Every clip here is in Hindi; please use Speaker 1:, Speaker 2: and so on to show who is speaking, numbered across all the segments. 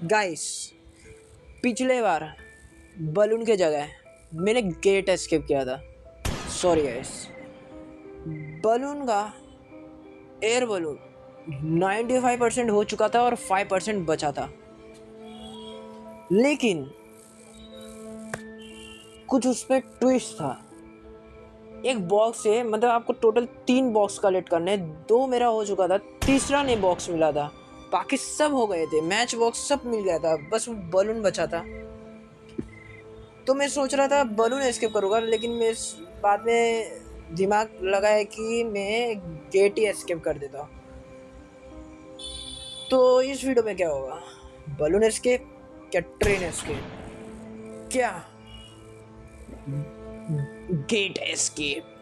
Speaker 1: गाइस, पिछले बार बलून के जगह मैंने गेट एस्केप किया था। सॉरी गाइस, बलून का एयर बलून 95% हो चुका था और 5% बचा था। लेकिन कुछ उस पर ट्विस्ट था। एक बॉक्स है, मतलब आपको टोटल 3 बॉक्स कलेक्ट करने, 2 मेरा हो चुका था, तीसरा नहीं बॉक्स मिला था। बाकी सब हो गए थे, मैच बॉक्स सब मिल गया था, बस वो बलून बचा था। तो मैं सोच रहा था बलून एस्केप करूँगा, लेकिन मैं बाद में दिमाग लगाया कि मैं गेट ही एस्केप कर देता हूँ। तो इस वीडियो में क्या होगा, बलून एस्केप क्या ट्रेन एस्केप, क्या gate escape.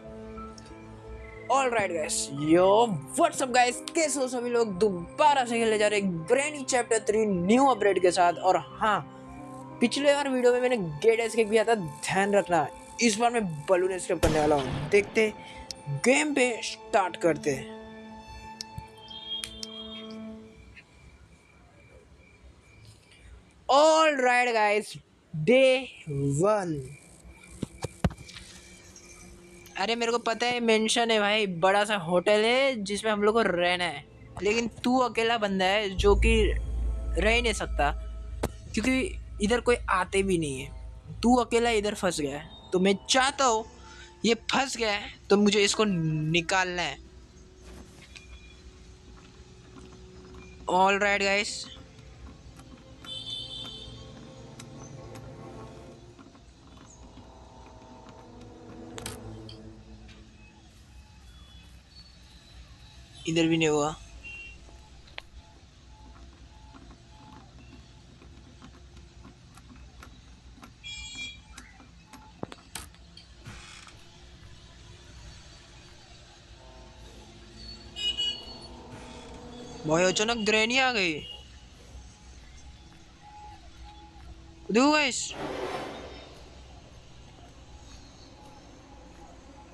Speaker 1: All right guys, yo what's up guys, कैसे हो सभी लोग। दोबारा से खेलने जा रहे हैं ग्रैनी चैप्टर 3 न्यू अपडेट के साथ। और हाँ, पिछले बार वीडियो में मैंने गेट एस्केप किया था, ध्यान रखना। इस बार मैं बलून एस्केप करने वाला हूँ। देखते गेम पे स्टार्ट करते। All right guys, day 1। अरे मेरे को पता है, मेंशन है भाई, बड़ा सा होटल है जिसमें हम लोग को रहना है। लेकिन तू अकेला बंदा है जो कि रह ही नहीं सकता, क्योंकि इधर कोई आते भी नहीं है। तू अकेला इधर फंस गया है, तो मैं चाहता हूँ ये फंस गया है तो मुझे इसको निकालना है। ऑल राइट गाइस, इधर भी नहीं हुआ। भाई अचानक ग्रैनी आ गई। देखो गाइस,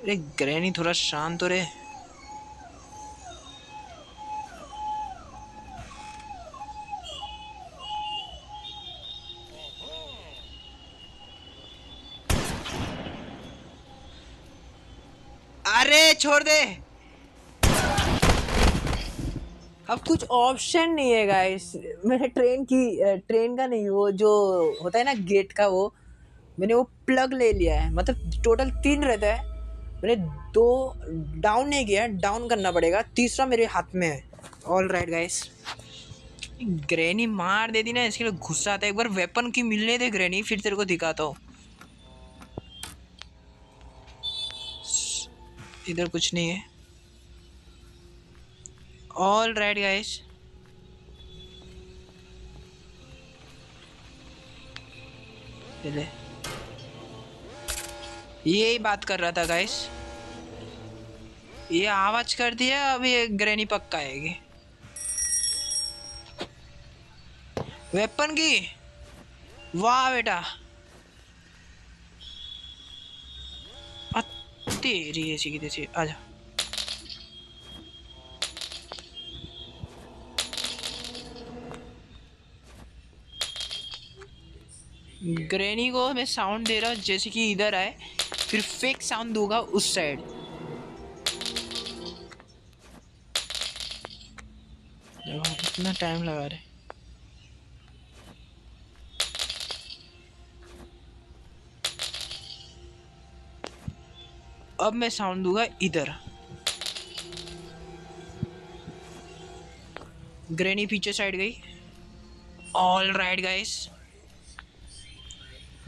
Speaker 1: अरे ग्रैनी थोड़ा शांत हो रहे। अरे छोड़ दे, अब कुछ ऑप्शन नहीं है गाइस। मैंने ट्रेन का नहीं, वो जो होता है ना गेट का, वो मैंने वो प्लग ले लिया है। मतलब टोटल 3 रहता है, मैंने 2 डाउन नहीं किया, डाउन करना पड़ेगा, तीसरा मेरे हाथ में है। ऑल राइट गाइस, ग्रैनी मार देती ना, इसके लिए गुस्सा आता है। एक बार वेपन की मिलने दे ग्रैनी, फिर तेरे को दिखाता हूँ। इधर कुछ नहीं है। ऑल राइट गाइस, यही बात कर रहा था गाइस। ये आवाज कर दिया, अब ये ग्रैनी पक्का आएगी। वेपन की, वाह बेटा, तेरी ऐसी की तैसी, आजा। ग्रैनी को मैं साउंड दे रहा हूँ जैसे कि इधर आए, फिर फेक साउंड दूंगा उस साइड। इतना टाइम लगा रहे। अब मैं साउंड दूंगा इधर। ग्रैनी पीछे साइड गई। ऑल राइट गाइस,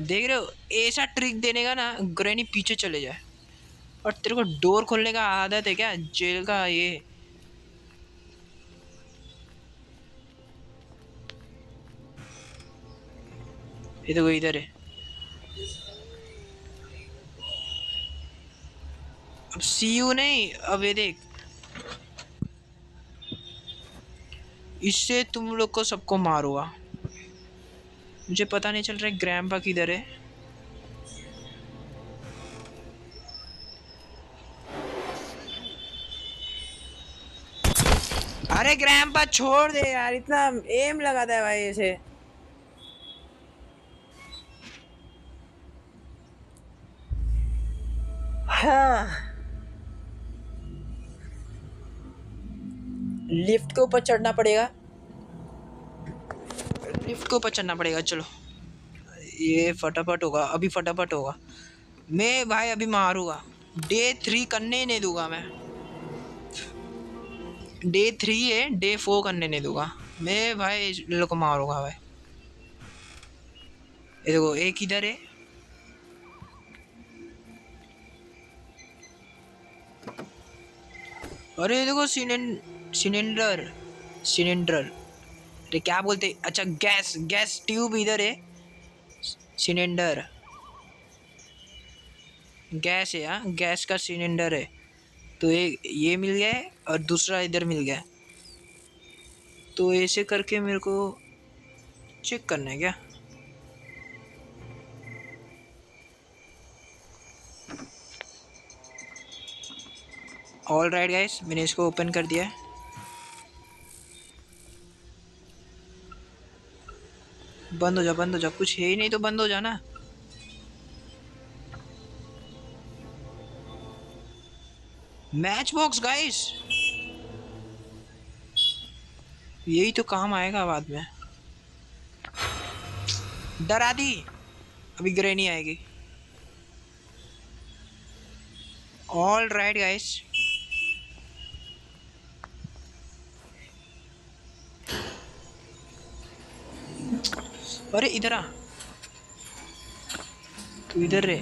Speaker 1: देख रहे हो, ऐसा ट्रिक देने का ना, ग्रैनी पीछे चले जाए। और तेरे को डोर खोलने का आदत है क्या, जेल का ये। तो इधर है। अब सी यू नहीं, अब ये देख, इससे तुम लोग को सबको मारूंगा। मुझे पता नहीं चल रहा है ग्रैंपा किधर है। अरे ग्रैंपा छोड़ दे यार, इतना एम लगाता है भाई ऐसे। हाँ, लिफ्ट के ऊपर चढ़ना पड़ेगा, लिफ्ट के ऊपर चढ़ना पड़ेगा। चलो ये फटाफट होगा, अभी फटाफट होगा। मैं भाई अभी मारूंगा, डे 3 करने ही नहीं दूंगा मैं। डे 3 है, डे 4 करने नहीं दूंगा मैं भाई, इन लोग को मारूंगा भाई। ये देखो एक इधर है, अरे ये देखो सिलेंडर, सिलेंडर, अरे क्या बोलते, अच्छा गैस, गैस ट्यूब इधर है, सिलेंडर, गैस है, हाँ गैस का सिलेंडर है। तो ये मिल गया है और दूसरा इधर मिल गया है। तो ऐसे करके मेरे को चेक करना है क्या? ऑल राइट गाइस, मैंने इसको ओपन कर दिया है। बंद हो जा, बंद हो जा, कुछ है ही नहीं तो बंद हो जाना। मैच बॉक्स गाइस, यही तो काम आएगा बाद में। डरा दी, अभी ग्रैनी आएगी। ऑल राइट गाइस, अरे इधर आ, तू इधर रे।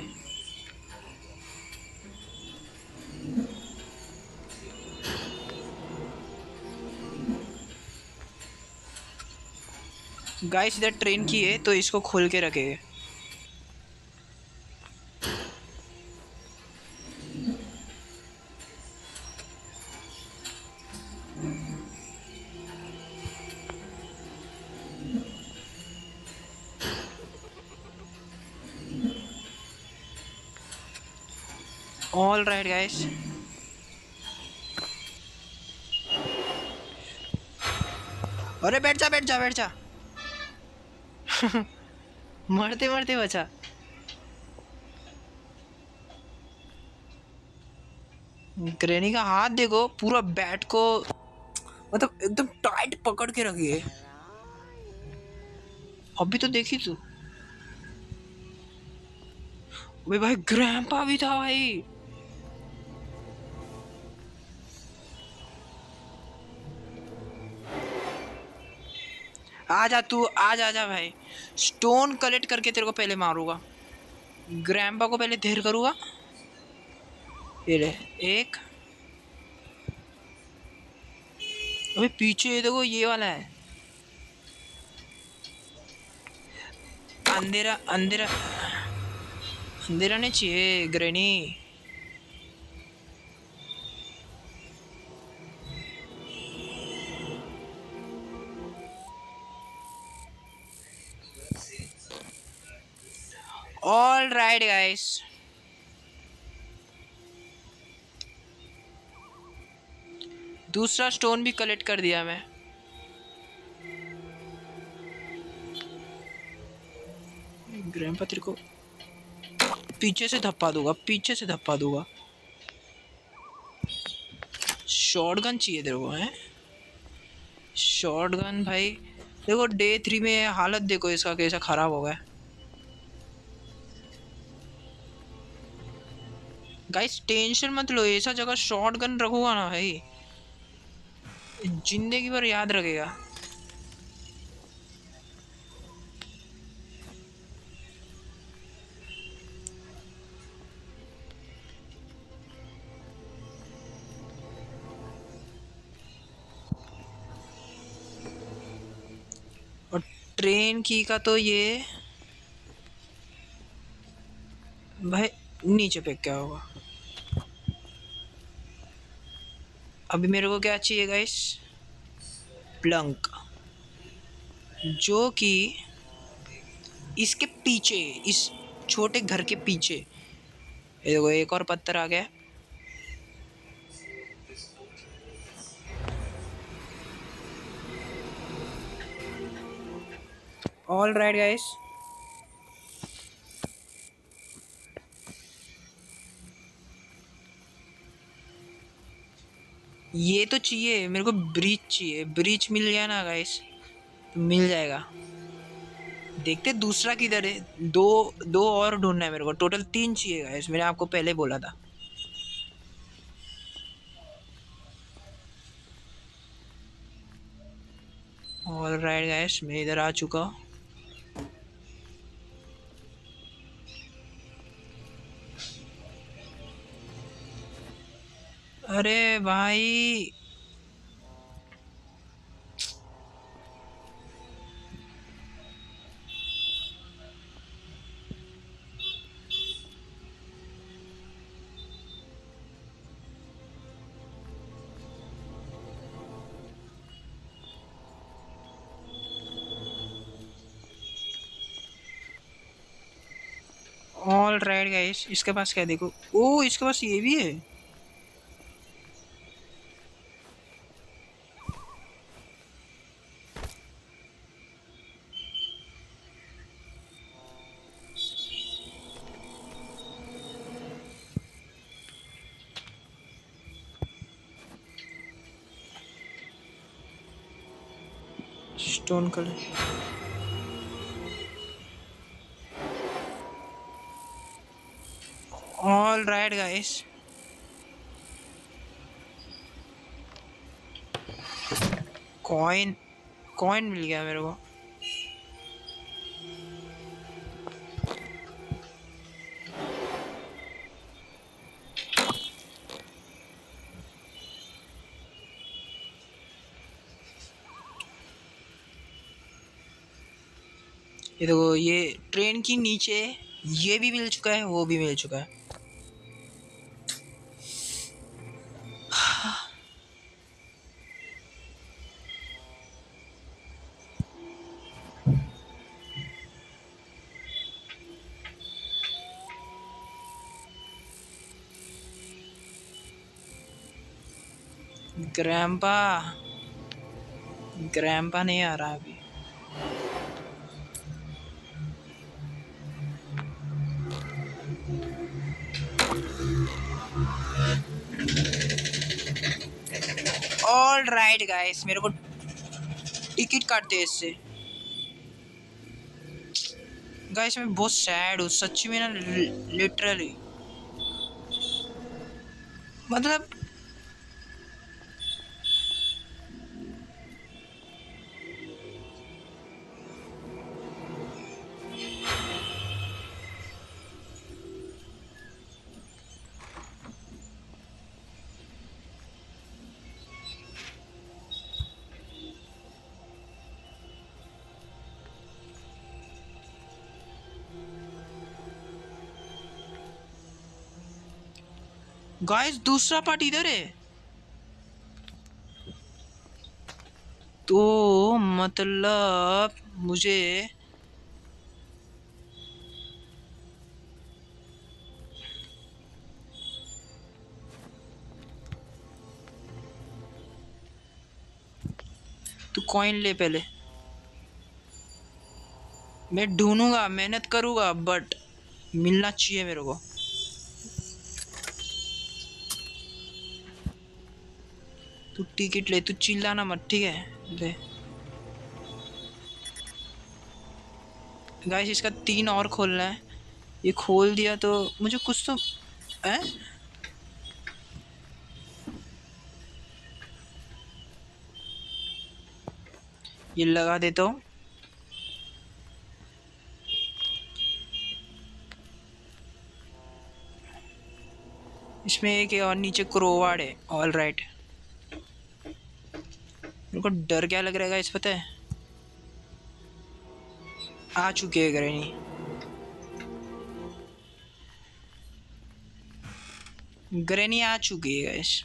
Speaker 1: गाइस इधर ट्रेन की है तो इसको खोल के रखेंगे। ऑल राइट गाइस, अरे बैठ जा, बैठ जा, बैठ जा। मरते मरते बचा। ग्रैनी का हाथ देखो, पूरा बैट को मतलब एकदम टाइट पकड़ के रखी है। अभी तो देखी तू, अबे भाई ग्रैंपा भी था भाई। आ जा तू, आ जा, जा भाई, स्टोन कलेक्ट करके तेरे को पहले मारूंगा। ग्रैंपा को पहले ढेर करूंगा। ये ले एक, अबे पीछे ये देखो, ये वाला है। अंधेरा अंधेरा, अंधेरा नहीं चाहिए ग्रैनी। ऑल राइट गाइस, दूसरा स्टोन भी कलेक्ट कर दिया मैं। ग्रैंपा तेरे को पीछे से धप्पा दूंगा, पीछे से धप्पा दूंगा। शॉटगन चाहिए तेरे को है? शॉटगन भाई, देखो डे 3 में हालत देखो इसका कैसा खराब हो गया। गाइस टेंशन मत लो, ऐसा जगह शॉटगन रखूंगा ना भाई, जिंदगी भर याद रखेगा। और ट्रेन की का तो ये भाई नीचे पे क्या होगा। अभी मेरे को क्या चाहिए गाइस? प्लंक, जो कि इसके पीछे, इस छोटे घर के पीछे। ये देखो एक और पत्थर आ गया। ऑल राइट गाइस, ये तो चाहिए मेरे को, ब्रीच चाहिए। ब्रीच मिल गया ना गाइस तो मिल जाएगा। देखते दूसरा किधर है। दो दो और ढूंढना है मेरे को, टोटल 3 चाहिए गाइस, मैंने आपको पहले बोला था। ऑलराइट गाइस, मैं इधर आ चुका हूँ। अरे भाई, ऑल राइट गाइस, इसके पास क्या देखो। ओ इसके पास ये भी है। Stone colour. All right guys, coin coin मिल गया मेरे को। ये देखो, ये ट्रेन की नीचे ये भी मिल चुका है, वो भी मिल चुका है। ग्रैम्पा, ग्रैम्पा नहीं आ रहा अभी। ऑल राइट गाइस, मेरे को टिकट काटते हैं इससे। गाइस मैं बहुत सैड हूँ सच्ची में ना, लिटरली। मतलब गाइस दूसरा पार्ट इधर है। तो मतलब मुझे तू कॉइन ले पहले। मैं ढूंढूंगा, मेहनत करूंगा, बट मिलना चाहिए मेरे को। तू टिकट ले, तू चिल्लाना मत, ठीक है ले। गाइस इसका 3 और खोलना है। ये खोल दिया तो मुझे कुछ तो है। ये लगा देता हूँ। इसमें एक और नीचे क्रोवाड है। ऑल राइट, मेरे को डर क्या लग रहा है इस, पता है आ चुके हैं ग्रैनी। ग्रैनी आ चुकी है गाइस।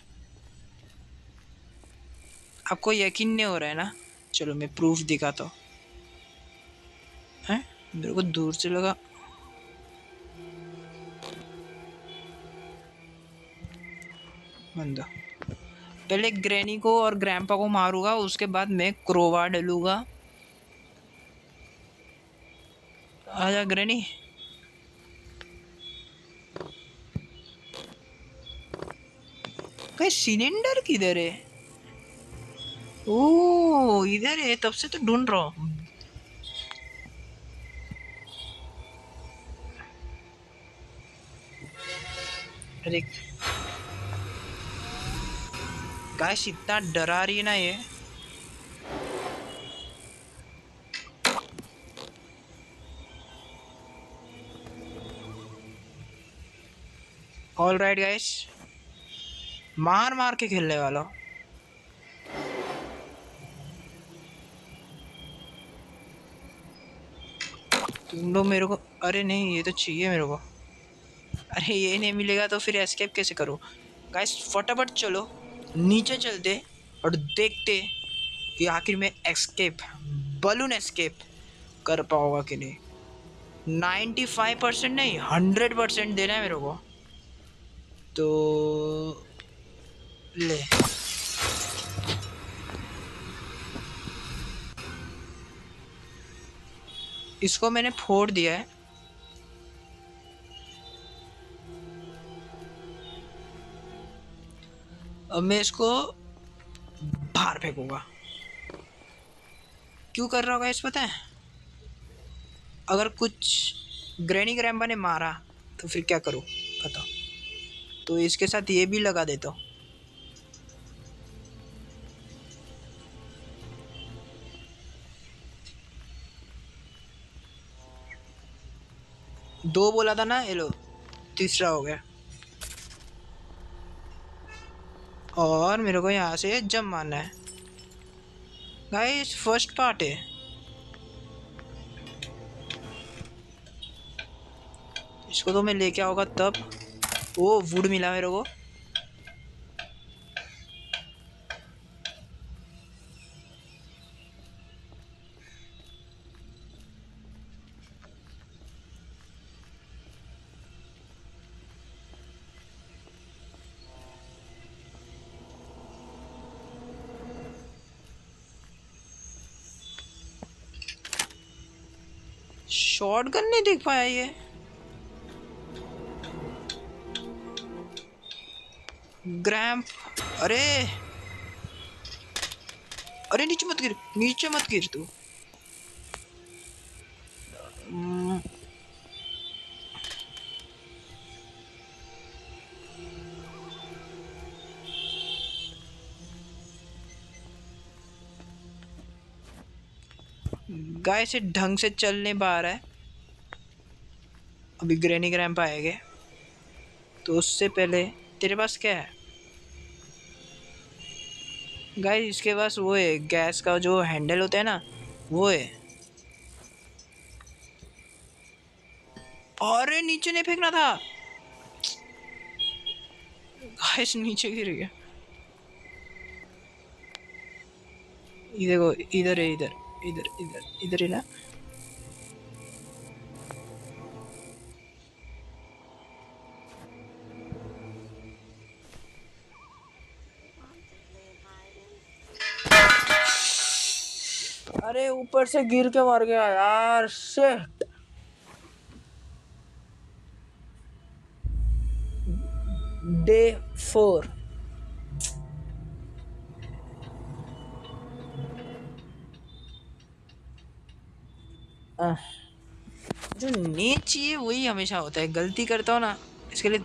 Speaker 1: आपको यकीन नहीं हो रहा है ना, चलो मैं प्रूफ दिखाता हूँ। हैं, मेरे को दूर से लगा। बंदा, पहले ग्रैनी को और ग्रैंपा को मारूंगा, उसके बाद मैं क्रोवा डालूंगा। आजा ग्रैनी। गाइस सिलेंडर किधर है? ओ इधर है, तब से तो ढूंढ रहा हूँ। अरे गाइस इतना डरा रही है ना ये। ऑल राइट गाइस, मार मार के खेलने वाला हूँ। तुम लोग मेरे को, अरे नहीं ये तो चाहिए मेरे को। अरे ये नहीं मिलेगा तो फिर एस्केप कैसे करूँ? गाइस फटाफट चलो नीचे चलते और देखते कि आखिर में एस्केप, बलून एस्केप कर पाऊंगा कि नहीं। 95% नहीं 100% देना है मेरे को। तो ले, इसको मैंने फोड़ दिया है। अब मैं इसको बाहर फेंकूंगा। क्यों कर रहा होगा इस पता है? अगर कुछ ग्रैनी ग्रैम्पा ने मारा तो फिर क्या करूँ बताओ? तो इसके साथ ये भी लगा देता हूँ। दो बोला था ना, ये लो तीसरा हो गया। और मेरे को यहाँ से जंप मारना है। गाइस फर्स्ट पार्ट है। इसको तो मैं लेके आऊँगा तब। ओ वुड मिला मेरे को। शॉटगन नहीं देख पाया ये। ग्रैम्प, अरे अरे नीचे मत गिर, नीचे मत गिर तू। गाय से ढंग से चल नहीं पा रहा है। अभी ग्रैनी ग्रैम्प आएंगे तो उससे पहले तेरे पास क्या है? गाइस इसके पास वो है, गैस का जो हैंडल होता है ना वो है। अरे नीचे नहीं फेंकना था। गाइस नीचे गिर गया। ये देखो इधर है, इधर इधर इधर इधर है ना। अरे ऊपर से गिर के मर गया यार, शिट। डे 4। जो नहीं चाहिए वही हमेशा होता है, गलती करता हूँ ना इसके लिए।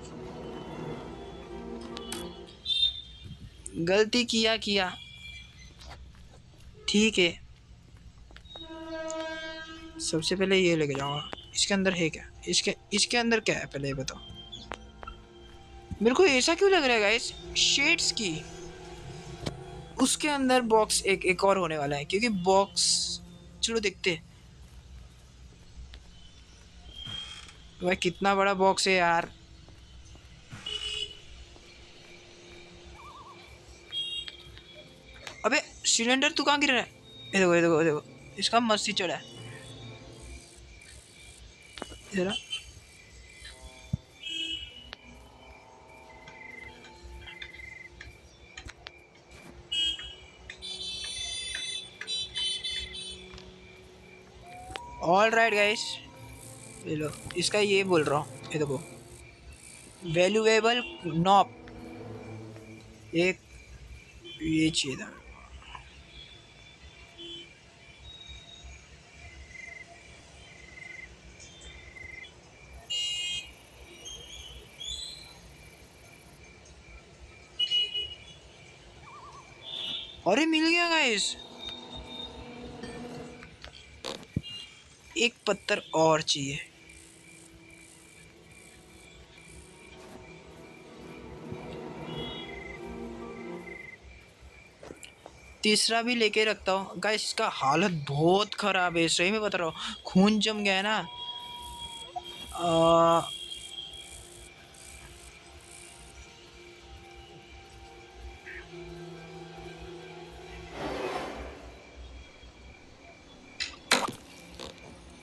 Speaker 1: गलती किया किया ठीक है। सबसे पहले ये लेके जाऊंगा। इसके अंदर है क्या? इसके इसके अंदर क्या है पहले ये बताओ। मेरे को ऐसा क्यों लग रहा है गाइस, शेड्स की उसके अंदर बॉक्स एक और होने वाला है, क्योंकि बॉक्स, चलो देखते हैं। भाई कितना बड़ा बॉक्स है यार। अबे सिलेंडर तू कहाँ गिर रहा है? ये देखो ये देखो ये देखो, इसका मस्ती चढ़ा है। जरा ऑल राइट गाइस, ये लो इसका ये बोल रहा हूँ, ये देखो वैल्यूएबल नॉब, एक ये चाहिए था। अरे मिल गया गाइस, एक पत्थर और चाहिए। तीसरा भी लेके रखता हूँ गाइस। इसका हालत बहुत खराब है, सही में बता रहा हूँ, खून जम गया है ना। आ,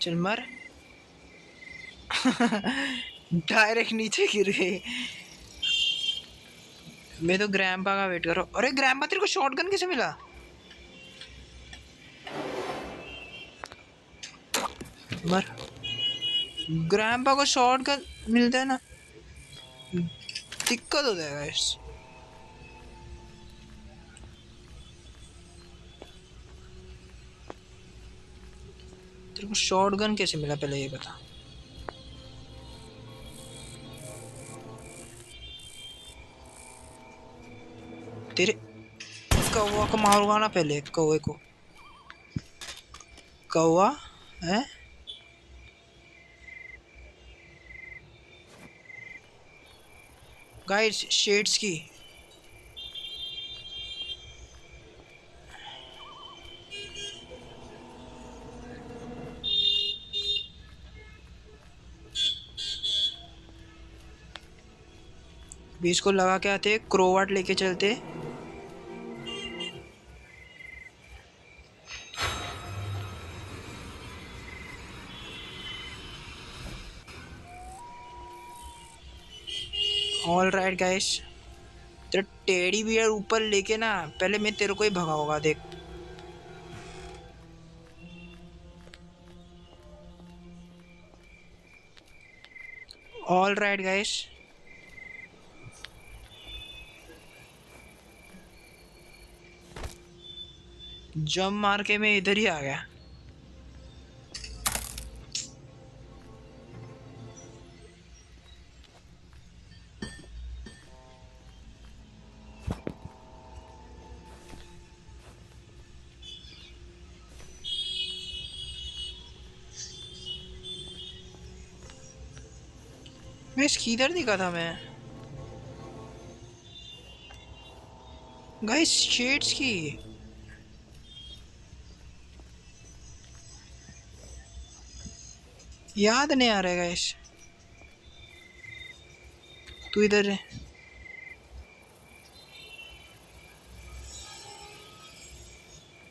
Speaker 1: चल मर। डायरेक्ट नीचे गिर गए। मैं तो ग्रैंपा का वेट कर रहा हूँ। अरे ग्रैंपा, तेरे को शॉटगन कैसे मिला? मर। ग्रैंपा को शॉटगन मिलता है ना, दिक्कत हो जाएगा इस। तेरे को शॉटगन कैसे मिला पहले ये बता। तेरे कौवा को मारूंगा ना पहले, कौवे को। कौवा है। गाइस शेड्स की। बीच को लगा के आते, क्रोवाट लेके चलते। All right guys. तेरा टेडी बियर ऊपर लेके ना, पहले मैं तेरे को ही भगाऊंगा देख। All right guys. जंप मार के मैं इधर ही आ गया। मैं किधर दिखा था मैं? गाइस शेड्स की। याद नहीं आ रहा है गाइस। तू इधर है।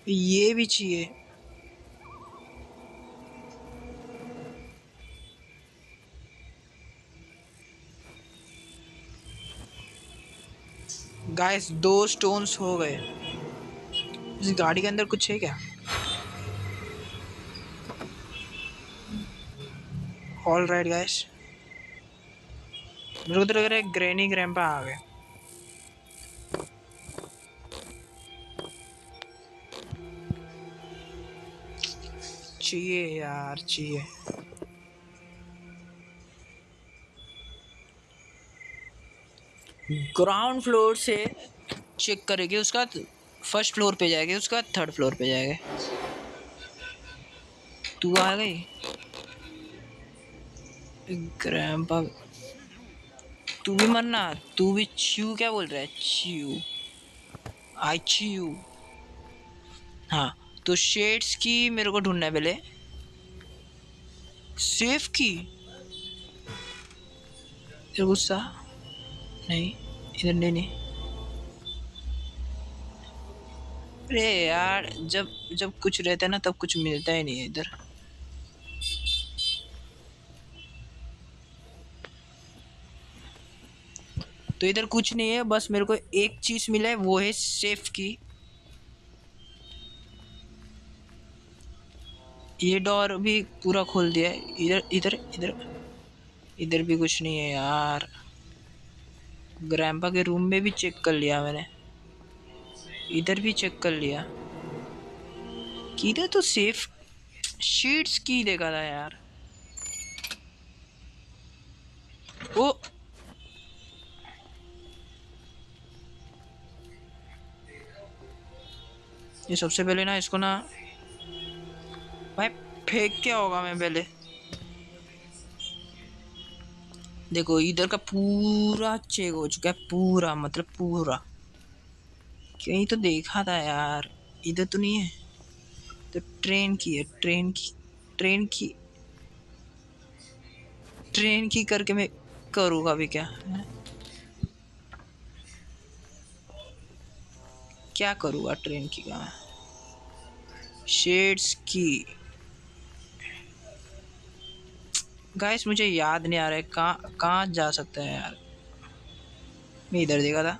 Speaker 1: ये भी चाहिए। गाइस 2 स्टोन्स हो गए। इस गाड़ी के अंदर कुछ है क्या? All right guys. मेरे को तो लग रहा है ग्रैनी ग्रैंपा आ गए। चाहिए यार, चाहिए। ग्राउंड फ्लोर से चेक करेंगे, उसका फर्स्ट फ्लोर पे जाएंगे, उसका थर्ड फ्लोर पे जाएंगे। तू आ गई ग्रैंपा। तू भी मरना। तू भी च्यू क्या बोल रहा है? च्यू। आई च्यू। हाँ। तो शेड्स की मेरे को ढूंढना है पहले। सेफ की। तेरे गुस्सा नहीं, इधर नहीं नहीं। अरे यार, जब जब कुछ रहता है ना तब कुछ मिलता ही नहीं है इधर। तो इधर कुछ नहीं है, बस मेरे को एक चीज मिला है, वो है सेफ की। ये डोर भी पूरा खोल दिया है। इधर इधर इधर। इधर भी कुछ नहीं है यार। ग्रैंपा के रूम में भी चेक कर लिया मैंने, इधर भी चेक कर लिया। किधर तो सेफ शीट्स की देखा था यार। ओ ये सबसे पहले ना इसको ना भाई फेंक क्या होगा मैं पहले। देखो इधर का पूरा चेक हो चुका है, पूरा मतलब पूरा। कहीं तो देखा था यार, इधर तो नहीं है। तो ट्रेन की है, ट्रेन की ट्रेन की करके मैं करूँगा अभी क्या है? क्या करूँगा ट्रेन की का? शेड्स की गाइस मुझे याद नहीं आ रहा है कहाँ कहाँ जा सकता है यार। मैं इधर देखा था।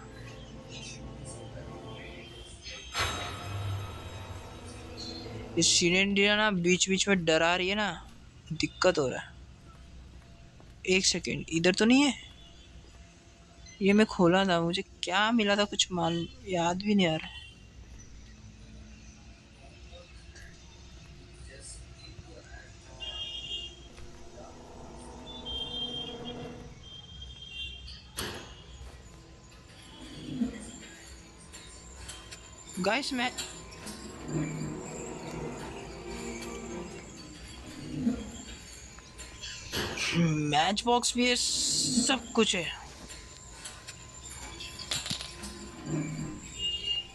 Speaker 1: ये सिलेंडर ना बीच बीच में डरा रही है ना, दिक्कत हो रहा है। एक सेकेंड, इधर तो नहीं है। ये मैं खोला था, मुझे क्या मिला था कुछ मान याद भी नहीं आ रहा है। गाइस मैं मैच बॉक्स भी है, सब कुछ है।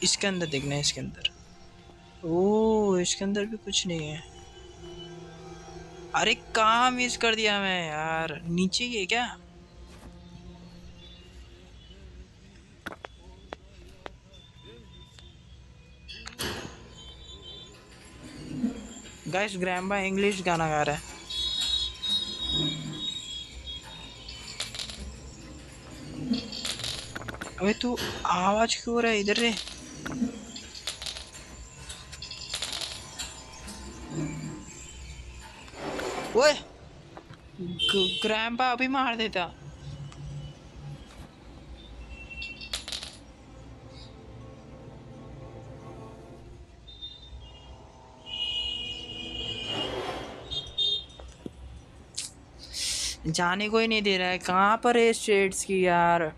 Speaker 1: इसके अंदर देखना है, इसके अंदर। ओ इसके अंदर भी कुछ नहीं है। अरे कहाँ मिस कर दिया मैं यार, नीचे ही है क्या? गाइस ग्रैम्बा इंग्लिश गाना गा रहा है। अबे तू आवाज क्यों हो रहा है इधर रे? ओए ग्रैम्बा अभी मार देता। जाने को ही नहीं दे रहा है। कहाँ पर है शेड्स की यार?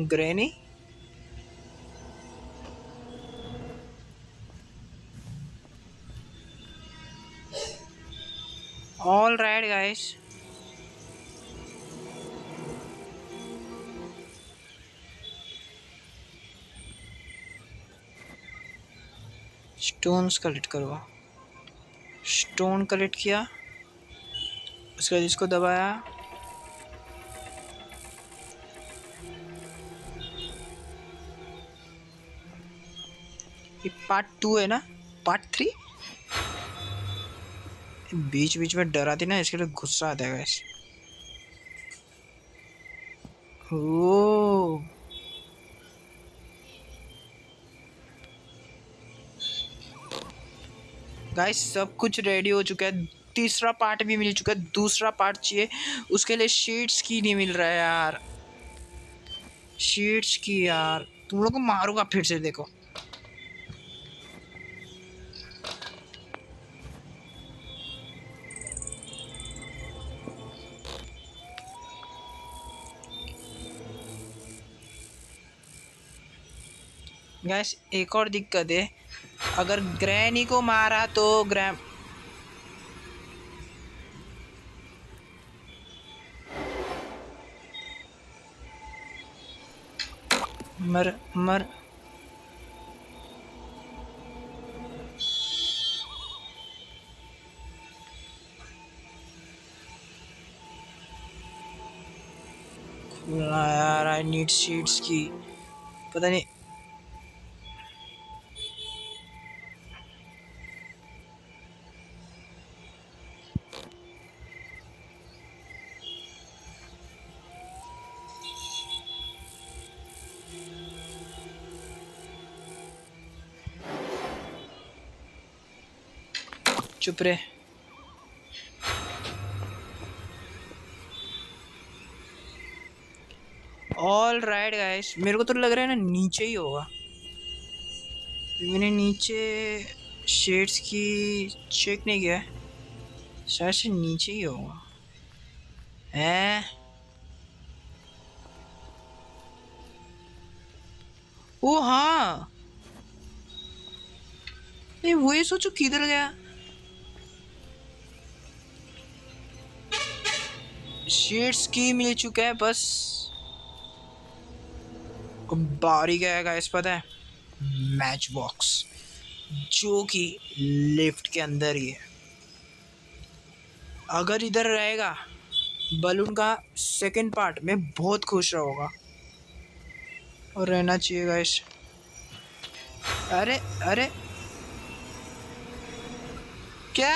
Speaker 1: Granny all right guys. Stones collect करो। स्टोन कलेक्ट किया, उसके बाद इसको दबाया। ये पार्ट 2 है ना, पार्ट 3? बीच बीच में डराती ना, इसके लिए गुस्सा आता है गाइस। ओ गाइस सब कुछ रेडी हो चुका है। तीसरा पार्ट भी मिल चुका है, दूसरा पार्ट चाहिए। उसके लिए शीट्स की नहीं मिल रहा है यार, शीट्स की यार। तुम लोग को मारूंगा फिर से, देखो। गैस एक और दिक्कत है, अगर ग्रैनी को मारा तो ग्रैम मर मर। यार आई नीड शीट्स की, पता नहीं। चुप रहे। ऑल राइट गाइस, मेरे को तो लग रहा है ना नीचे ही होगा। मैंने नीचे शेड्स की चेक नहीं किया है, शायद से नीचे ही होगा। है ओ हाँ, ये वही सोचो किधर गया। शेड्स की मिल चुका है बस। अब बारी क्या है गाइस पता है, मैच बॉक्स, जो कि लिफ्ट के अंदर ही है। अगर इधर रहेगा बलून का सेकंड पार्ट में बहुत खुश रहूँगा, और रहना चाहिए गाइस। अरे अरे क्या,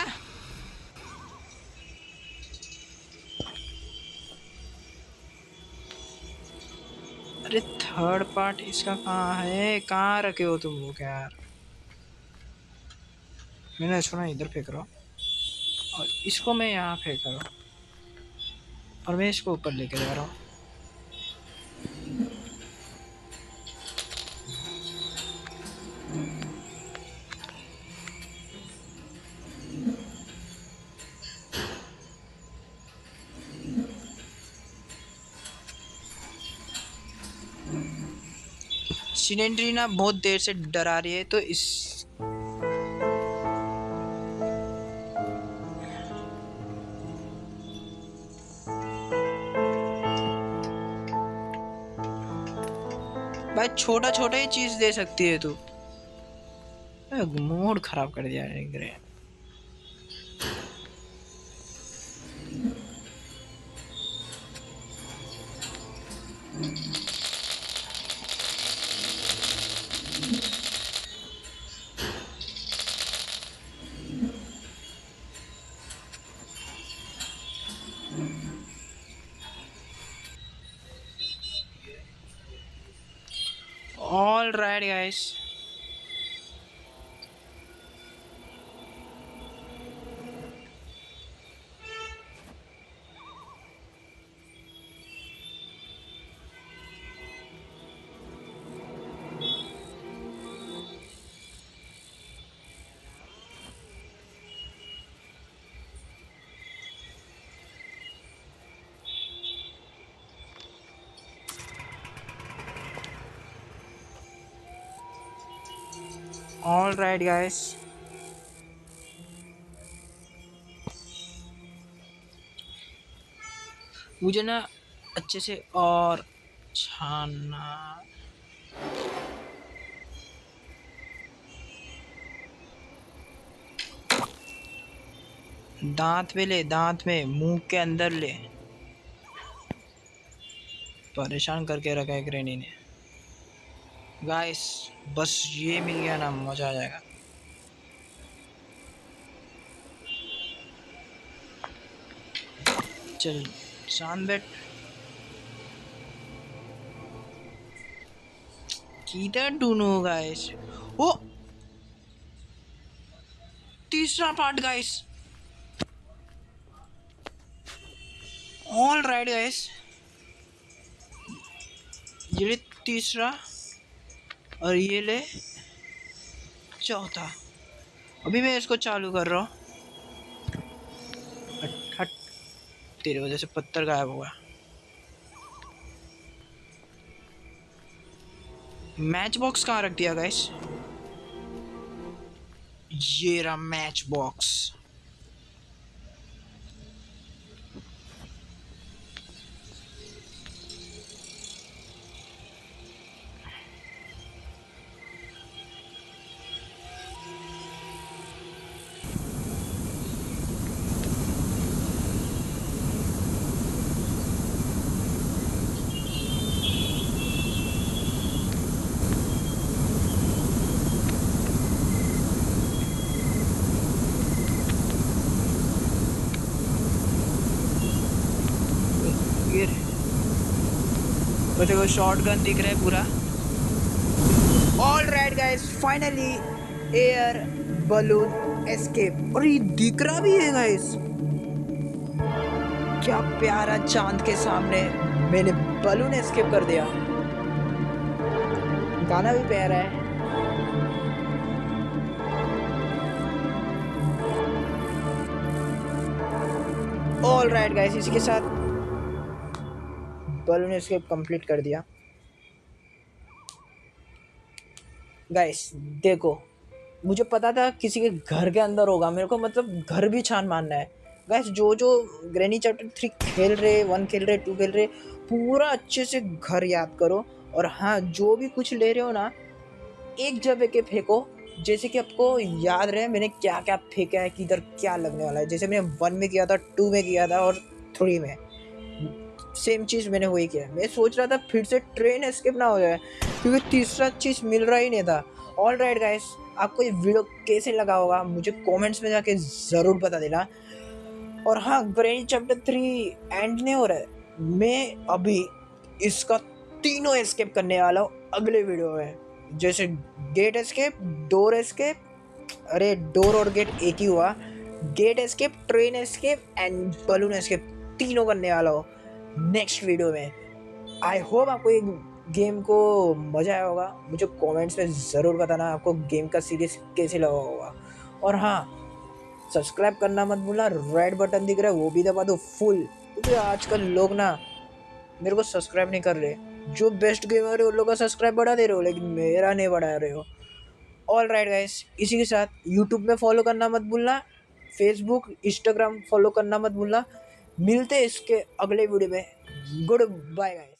Speaker 1: अरे थर्ड पार्ट इसका कहाँ है, कहाँ रखे हो तुम लोग यार। मैंने सुना इधर फेंक रहा हूँ, और इसको मैं यहाँ फेंक रहा हूँ, और मैं इसको ऊपर लेके जा रहा हूँ। सिनेंड्री ना बहुत देर से डरा रही है, तो इस भाई छोटा छोटा ही चीज दे सकती है तू। मूड खराब कर दिया है। All right, guys. All right, guys. मुझे ना अच्छे से और छानना। दांत में ले, दांत में, मुंह के अंदर ले। परेशान करके रखा है ग्रैनी ने गाइस। बस ये मिल गया ना, मजा आ जाएगा। चल शान बैठ। किधर ढूंढूं गाइस। ओ तीसरा part guys. All right guys, ये ले तीसरा, और ये ले चौथा। अभी मैं इसको चालू कर रहा हूँ। हट हट, तेरी वजह से पत्थर गायब हुआ। मैच बॉक्स कहाँ रख दिया गाइस। ये रहा मैच बॉक्स। वो देखो शॉर्ट गन दिख रहा है पूरा। All right guys, finally air balloon escape, और ये दिख रहा भी है गाइस, क्या प्यारा चांद के सामने मैंने बलून एस्केप कर दिया। गाना भी प्यारा है। ऑल राइट गाइस, इसी के साथ बलून एस्केप कंप्लीट कर दिया। गाइस देखो, मुझे पता था किसी के घर के अंदर होगा, मेरे को मतलब घर भी छान मारना है। गाइस जो जो ग्रैनी चैप्टर 3 खेल रहे, 1 खेल रहे, 2 खेल रहे, पूरा अच्छे से घर याद करो। और हाँ, जो भी कुछ ले रहे हो ना, एक जगह के फेंको, जैसे कि आपको याद रहे मैंने क्या क्या फेंका है, किधर क्या लगने वाला है। जैसे मैंने 1 में किया था, 2 में किया था और 3 में सेम चीज़ मैंने वही किया। मैं सोच रहा था फिर से ट्रेन एस्केप ना हो जाए, क्योंकि तीसरा चीज़ मिल रहा ही नहीं था। ऑल राइट गाइस, आपको ये वीडियो कैसे लगा होगा मुझे कमेंट्स में जाके ज़रूर बता देना। और हाँ, ग्रैनी चैप्टर 3 एंड नहीं हो रहा है, मैं अभी इसका तीनों एस्केप करने वाला हूँ अगले वीडियो में। जैसे गेट एस्केप, डोर एस्केप, अरे डोर और गेट एक ही हुआ, gate escape, train escape and balloon escape, तीनों करने वाला हूँ नेक्स्ट वीडियो में। आई होप आपको ये गेम को मज़ा आया होगा। मुझे कमेंट्स में ज़रूर बताना आपको गेम का सीरीज कैसे लगा होगा। और हाँ, सब्सक्राइब करना मत भूलना, रेड बटन दिख रहा है वो भी दबा दो फुल, क्योंकि आजकल लोग ना मेरे को सब्सक्राइब नहीं कर रहे। जो बेस्ट गेमर है उन लोग का सब्सक्राइब बढ़ा दे रहे हो, लेकिन मेरा नहीं बढ़ा रहे हो। ऑल राइट गाइस, इसी के साथ यूट्यूब में फॉलो करना मत भूलना, फेसबुक इंस्टाग्राम फॉलो करना मत भूलना। मिलते हैं इसके अगले वीडियो में। Goodbye guys.